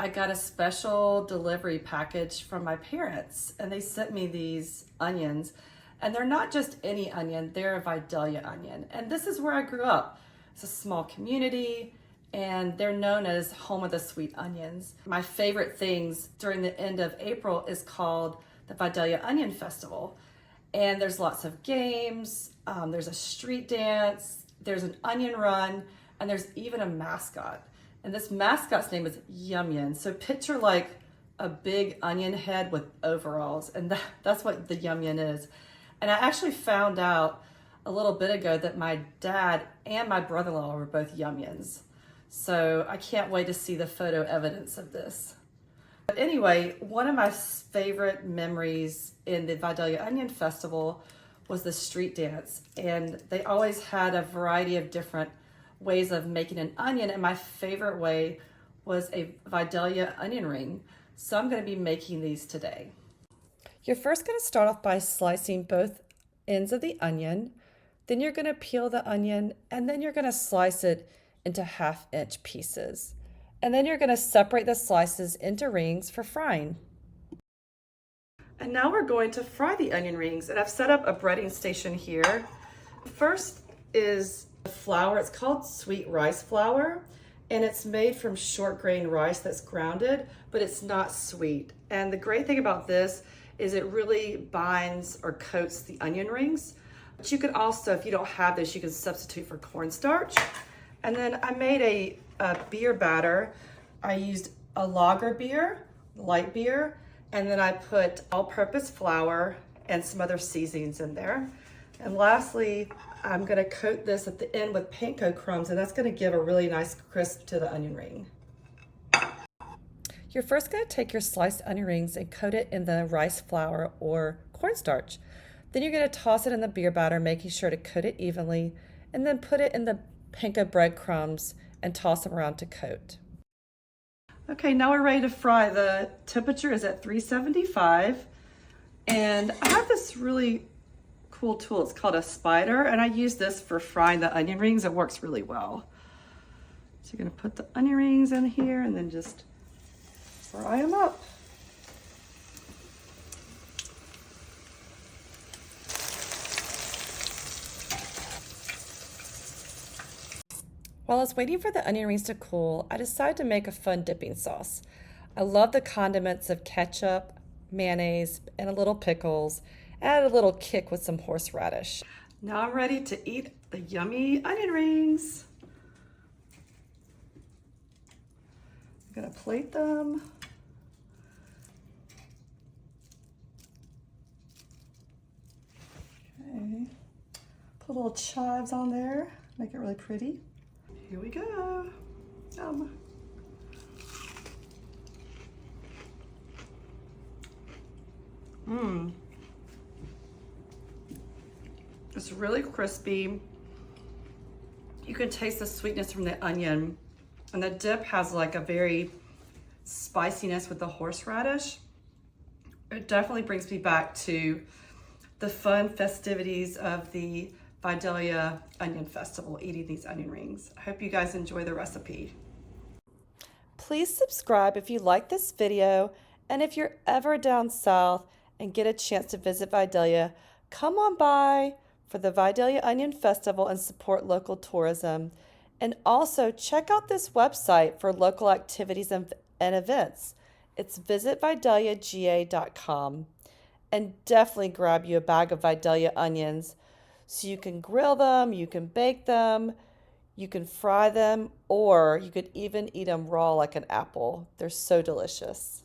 I got a special delivery package from my parents, and they sent me these onions. And they're not just any onion, they're a Vidalia onion. And this is where I grew up. It's a small community, and they're known as home of the sweet onions. My favorite things during the end of April is called the Vidalia Onion Festival. And there's lots of games, there's a street dance, there's an onion run, and there's even a mascot. And this mascot's name is Yum Yum. So picture like a big onion head with overalls, and that's what the Yum Yum is. And I actually found out a little bit ago that my dad and my brother-in-law were both Yum Yums. So I can't wait to see the photo evidence of this. But anyway, one of my favorite memories in the Vidalia Onion Festival was the street dance. And they always had a variety of different ways of making an onion. And my favorite way was a Vidalia onion ring. So I'm going to be making these today. You're first going to start off by slicing both ends of the onion. Then you're going to peel the onion, and then you're going to slice it into 1/2-inch pieces. And then you're going to separate the slices into rings for frying. And now we're going to fry the onion rings, and I've set up a breading station here. First is the flour. It's called sweet rice flour, and it's made from short grain rice that's grounded, but it's not sweet. And the great thing about this is it really binds or coats the onion rings. But you could also, if you don't have this, you can substitute for cornstarch. And then I made a beer batter. I used a lager beer, light beer, and then I put all-purpose flour and some other seasonings in there. And lastly, I'm gonna coat this at the end with panko crumbs, and that's gonna give a really nice crisp to the onion ring. You're first going to take your sliced onion rings and coat it in the rice flour or cornstarch. Then you're going to toss it in the beer batter, making sure to coat it evenly, and then put it in the panko breadcrumbs and toss them around to coat. Okay, now we're ready to fry. The temperature is at 375, and I have this really cool tool. It's called a spider, and I use this for frying the onion rings. It works really well. So you're going to put the onion rings in here and then just fry them up. While I was waiting for the onion rings to cool, I decided to make a fun dipping sauce. I love the condiments of ketchup, mayonnaise, and a little pickles. Add a little kick with some horseradish. Now I'm ready to eat the yummy onion rings. I'm gonna plate them. Okay. Put little chives on there, make it really pretty. Here we go. Yum. Mmm. It's really crispy. You can taste the sweetness from the onion, and the dip has like a very spiciness with the horseradish. It definitely brings me back to the fun festivities of the Vidalia Onion Festival, eating these onion rings. I hope you guys enjoy the recipe. Please subscribe if you like this video, and if you're ever down south and get a chance to visit Vidalia, come on by for the Vidalia Onion Festival and support local tourism. And also check out this website for local activities and events. It's visitvidaliaga.com. And definitely grab you a bag of Vidalia onions so you can grill them, you can bake them, you can fry them, or you could even eat them raw like an apple. They're so delicious.